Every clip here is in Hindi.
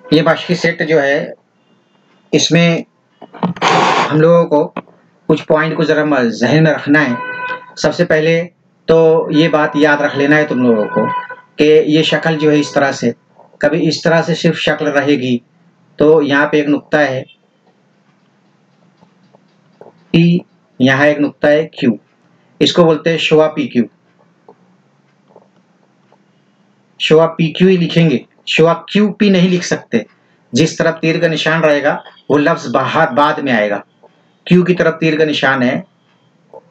ये बाशकी सेट जो है, इसमें हम लोगों को कुछ पॉइंट को जरा जहन में रखना है। सबसे पहले तो ये बात याद रख लेना है तुम लोगों को कि ये शक्ल जो है इस तरह से, कभी इस तरह से सिर्फ शक्ल रहेगी तो यहाँ पे एक नुक्ता है P, यहाँ एक नुक्ता है Q, इसको बोलते हैं शुआ PQ। शुआ PQ ही लिखेंगे, शुआ QP नहीं लिख सकते। जिस तरफ तीर का निशान रहेगा वो लफ्ज बाद में आएगा। Q की तरफ तीर का निशान है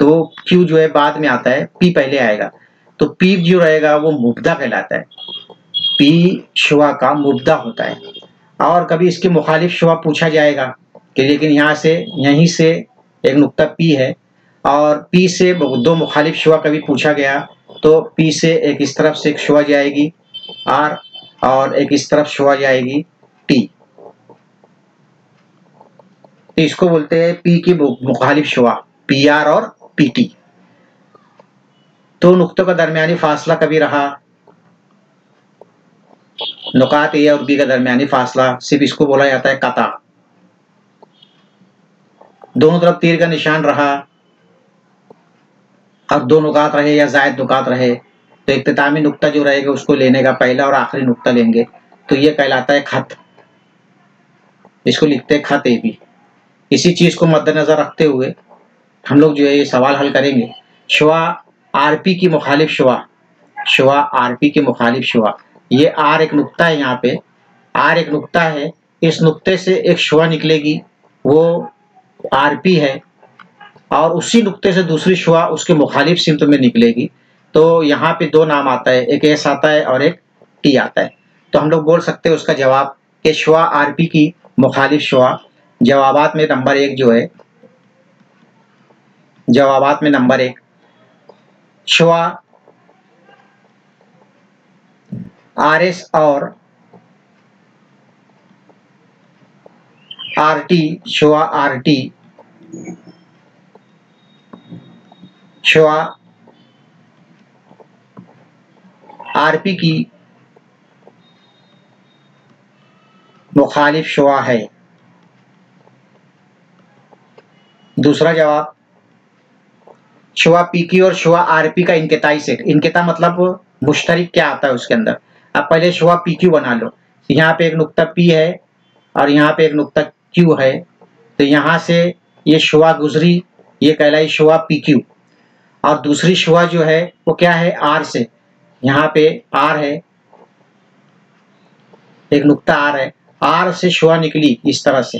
तो Q जो है बाद में आता है, P पहले आएगा। तो P जो रहेगा वो मुब्दा कहलाता है। P शुआ का मुब्दा होता है। और कभी इसके मुखालिफ शुआ पूछा जाएगा कि लेकिन यहाँ से, यहीं से एक नुक्ता P है और P से दो मुखालिफ शुआ कभी पूछा गया तो P से एक इस तरफ से एक शुआ जाएगी R और एक इस तरफ शुआ जाएगी T। तो इसको बोलते हैं P की मुखालिफ शुआ, PR और PT। दो नुक्तों का दरमियानी फासला कभी रहा, नुकात A और B का दरमियानी फासला, सिर्फ इसको बोला जाता है कता। दोनों तरफ तीर का निशान रहा और दो नुकात रहे या जायद नुकात रहे तो इख्तितामी नुक्ता जो रहेगा उसको लेने का पहला और आखिरी नुक्ता लेंगे तो ये कहलाता है खत। इसको लिखते हैं खत AB। इसी चीज को मद्देनजर रखते हुए हम लोग जो है ये सवाल हल करेंगे। शुआ RP की मुखालिफ शुआ, शुआ RP की मुखालिफ शुआ, ये R एक नुक्ता है, यहाँ पे R एक नुक्ता है, इस नुक्ते से एक शुआ निकलेगी वो RP है और उसी नुक्ते से दूसरी शुआ उसके मुखालिफ सिमत में निकलेगी तो यहाँ पे दो नाम आता है, एक S आता है और एक T आता है। तो हम लोग बोल सकते हैं उसका जवाब कि शुआ RP की मुखालिफ शुआ। जवाबात में नंबर 1 जो है, जवाबात में नंबर 1 शुआ RS और RT, शुआ RT, शुआ RP की मुखालिफ शुआ है। दूसरा जवाब शुआ PQ और शुआ RP का इनकिताई सेट। इनकिता मतलब मुश्तरिक क्या आता है उसके अंदर। अब पहले शुआ PQ बना लो, यहाँ पे एक नुक्ता P है और यहाँ पे एक नुक्ता Q है तो यहाँ से ये शुआ गुजरी, ये कहलाई शुआ PQ। और दूसरी शुआ जो है वो क्या है, R से, यहाँ पे R है, एक नुक्ता R है, R से शुआ निकली इस तरह से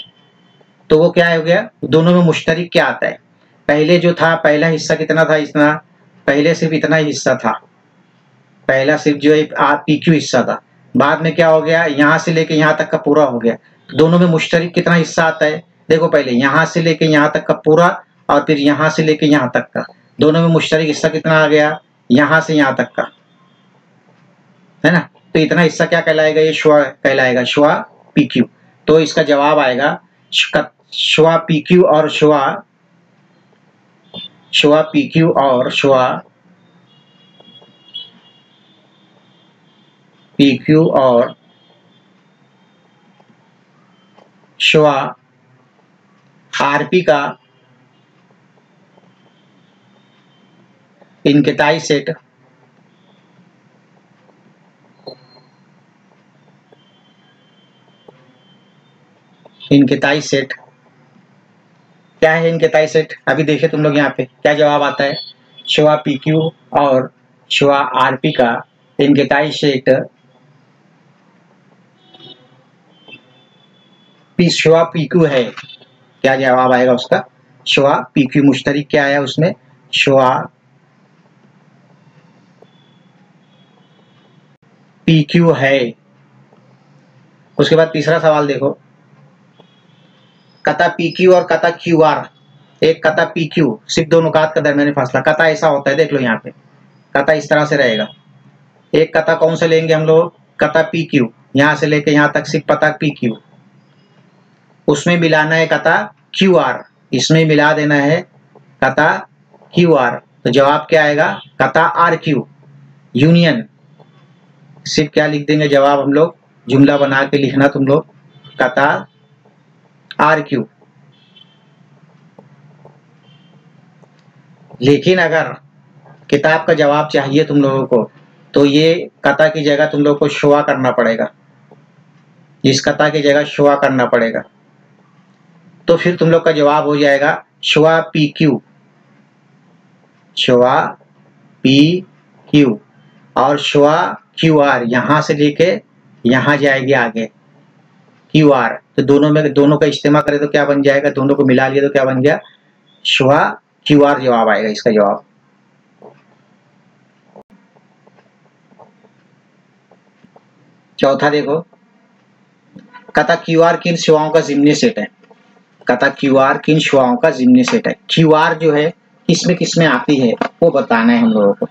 तो वो क्या हो गया, दोनों में मुश्तरिक क्या आता है। पहले जो था, पहला हिस्सा कितना था, इतना, पहले सिर्फ इतना ही हिस्सा था, पहला सिर्फ जो है PQ हिस्सा था। बाद में क्या हो गया, यहाँ से लेके यहाँ तक का पूरा हो गया। दोनों में मुश्तरिक कितना हिस्सा आता है, देखो पहले यहाँ से लेके यहाँ तक का पूरा और फिर यहाँ से लेके यहाँ तक का, दोनों में मुश्तरिक हिस्सा कितना आ गया, यहाँ से यहाँ तक का, है ना। तो इतना हिस्सा क्या कहलाएगा, ये शुआ कहलाएगा, शुआ PQ। तो इसका जवाब आएगा शुआ PQ और शुआ PQ और शुआ PQ और शुआ RP का इनकिताई सेट इनकिताई सेट क्या है। इनकिताई सेट अभी देखिए तुम लोग यहाँ पे क्या जवाब आता है, शुआ PQ और शुआ RP का इनकिताई सेट शुआ PQ है। क्या जवाब आएगा उसका, शुआ PQ। मुश्तरिक क्या आया उसमें, शुआ PQ है। उसके बाद तीसरा सवाल देखो, कता PQ और कता QR। एक कता PQ सिर्फ दो नुकात का दरमियानी फासला, कता ऐसा होता है, देख लो यहाँ पे कता इस तरह से रहेगा। एक कता कौन से लेंगे हम लोग, कता PQ, यहाँ से लेके यहाँ तक सिर्फ पता PQ, उसमें मिलाना है कता QR, इसमें मिला देना है कता QR। तो जवाब क्या आएगा, कता RQ यूनियन। सिर्फ क्या लिख देंगे जवाब हम लोग, जुमला बना के लिखना तुम लोग कता RQ। लेकिन अगर किताब का जवाब चाहिए तुम लोगों को तो ये कता की जगह तुम लोग को शुआ करना पड़ेगा, इस कता की जगह शुआ करना पड़ेगा। तो फिर तुम लोग का जवाब हो जाएगा शुआ PQ, शुआ PQ और शुआ QR। यहां से लेके यहां जाएगी आगे QR। तो दोनों का इस्तेमाल करें तो क्या बन जाएगा, दोनों को मिला लिया तो क्या बन गया, शुआ QR जवाब आएगा इसका जवाब। चौथा देखो, कथा QR किन शुआओं का जिम्नी सेट है, कथा QR किन शुआओं का जिम्नी सेट है। QR जो है किसमें आती है वो बताना है हम लोगों को।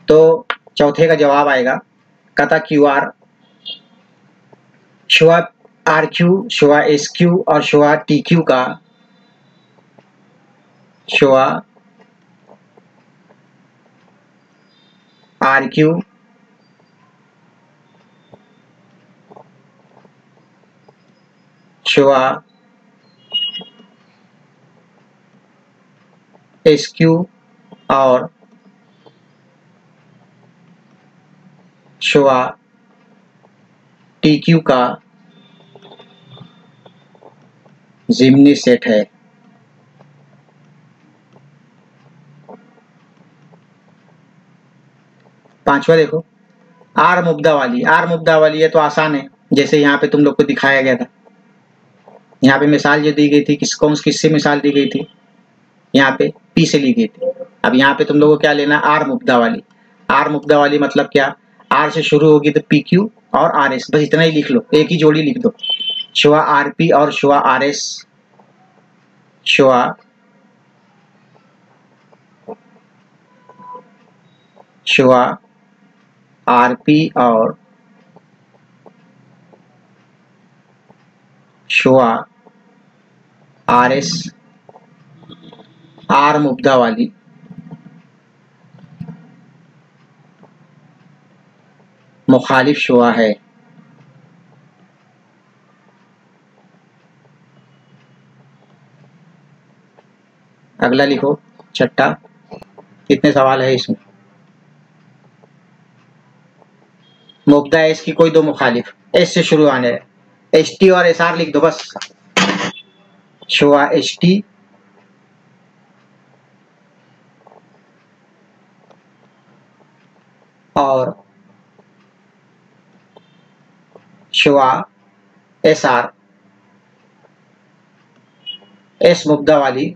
तो चौथे का जवाब आएगा कथा QR शुआ RQ, शुआ SQ और शुआ TQ का, शुआ RQ शुआ SQ और शुआ TQ का जिम्नी सेट है। पांचवा देखो, आर मुब्दा वाली। आर मुब्दा वाली है तो आसान है, जैसे यहाँ पे तुम लोग को दिखाया गया था। यहाँ पे मिसाल जो दी गई थी किससे मिसाल दी गई थी, यहाँ पे P से ली गई थी। अब यहाँ पे तुम लोगों को क्या लेना, आर मुब्दा वाली। आर मुब्दा वाली मतलब क्या, आर से शुरू होगी तो PQ और RS, बस इतना ही लिख लो, एक ही जोड़ी लिख दो, शुआ RP और शुआ RS, शुआ शुआ RP और शुआ RS आर मुब्दा वाली मुखालिफ शुआ है। अगला लिखो छठा, कितने सवाल है इसमें। मुब्दा एस की कोई दो मुखालिफ, एस से शुरू आने, ST और SR लिख दो बस, शुआ ST और शुआ SR। एस मुब्दा वाली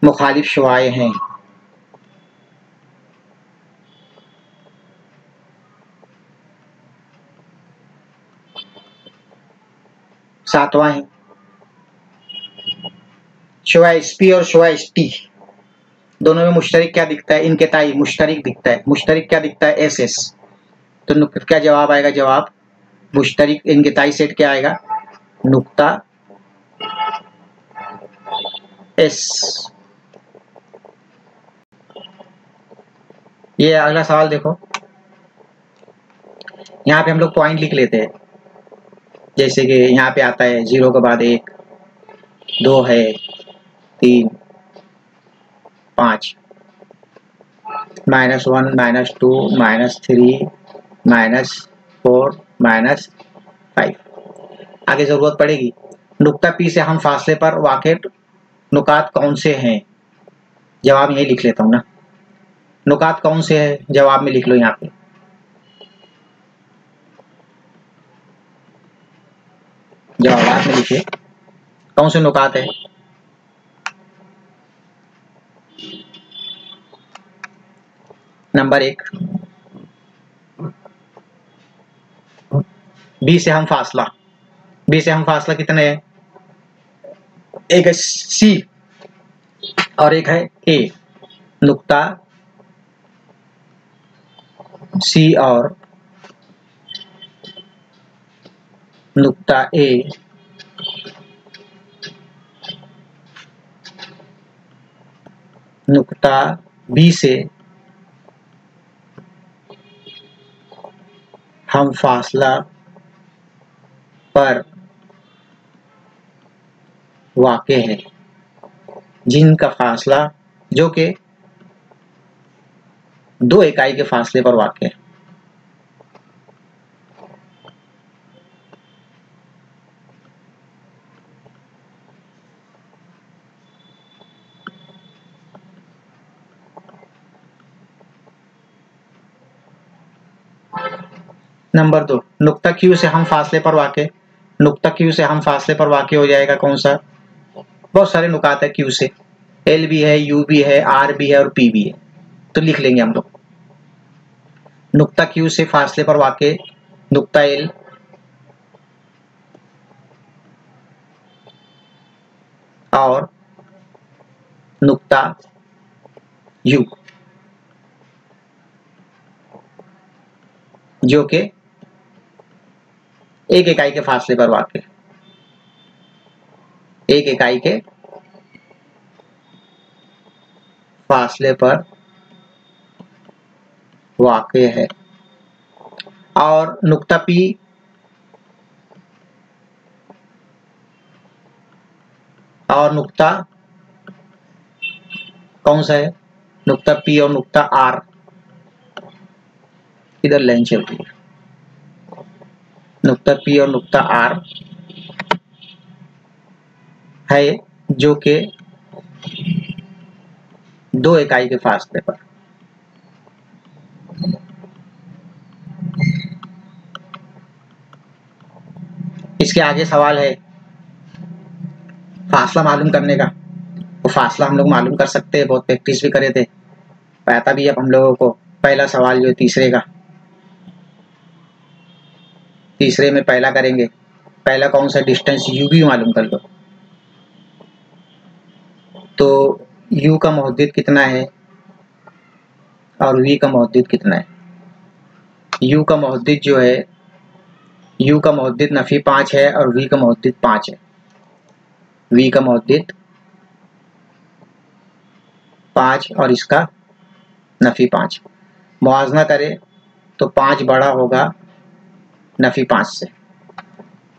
मुखालिफ शुआएं हैं। सातवां है शुआ SP और शुआ ST, दोनों में मुश्तरिक क्या दिखता है, इनकेताई मुश्तरिक दिखता है। मुश्तरिक क्या दिखता है, SS। तो क्या जवाब आएगा, जवाब मुश्तरिक इनकेताई सेट क्या आएगा, नुक्ता S। ये अगला सवाल देखो, यहाँ पे हम लोग पॉइंट लिख लेते हैं, जैसे कि यहाँ पे आता है 0 के बाद 1, 2 है, 3, 5, -1, -2, -3, -4, -5। आगे जरूरत पड़ेगी। नुक्ता P से हम फासले पर वाक़े नुकात कौन से हैं, जवाब यही लिख लेता हूँ ना, नुकात कौन से है जवाब में लिख लो, यहाँ पे जवाब में लिखिए कौन से नुकात है। नंबर 1, बी से हम फासला कितने हैं, एक है C और एक है A। नुक्ता C और नुक्ता A नुक्ता B से हम फासला पर वाक़े है, जिनका फासला जो कि 2 इकाई के फासले पर वाक़े है। नंबर 2, नुक्ता Q से हम फासले पर वाक़े। नुक्ता Q से हम फासले पर वाक़े हो जाएगा कौन सा? बहुत सारे नुकात है Q से, L भी है, U भी है, R भी है और P भी है, तो लिख लेंगे हम लोग। नुक्ता Q से फासले पर वाक़े नुक्ता L और नुक्ता U, जो कि 1 इकाई के फासले पर वाक़े, 1 इकाई के फासले पर वाक़े है। और नुक्ता P और नुक्ता कौन सा है? नुक्ता P और नुक्ता R, इधर लाइन चल रही है। नुक्ता P और नुक्ता R है जो कि 2 इकाई के फासले पर। इसके आगे सवाल है फासला मालूम करने का। तो फासला हम लोग मालूम कर सकते हैं, बहुत प्रैक्टिस भी करे थे, पता भी अब हम लोगों को। पहला सवाल जो है तीसरे का, तीसरे में पहला करेंगे। पहला कौन सा? डिस्टेंस U भी मालूम कर लो। तो U का मुहद्दिद कितना है और V का मुहद्दिद कितना है? U का मुहद्दिद जो है, U का मुहद्दिद नफ़ी 5 है और V का मुहद्दिद 5 है। V का मुहद्दिद 5 और इसका नफ़ी 5। मुआवजा करें तो 5 बड़ा होगा नफ़ी 5 से।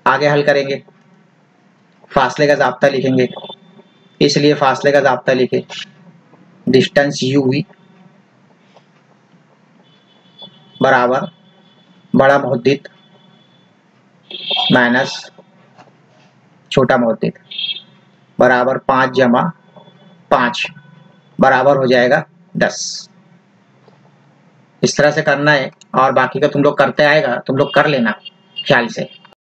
आगे हल करेंगे, फासले का ज़ाब्ता लिखेंगे, इसलिए फासले का ज़ाब्ता लिखे डिस्टेंस UV बराबर बड़ा मुहद्दिद माइनस छोटा मुहद्दिद बराबर 5 जमा 5 बराबर हो जाएगा 10। इस तरह से करना है और बाकी का तुम लोग करते आएगा, तुम लोग कर लेना ख्याल से।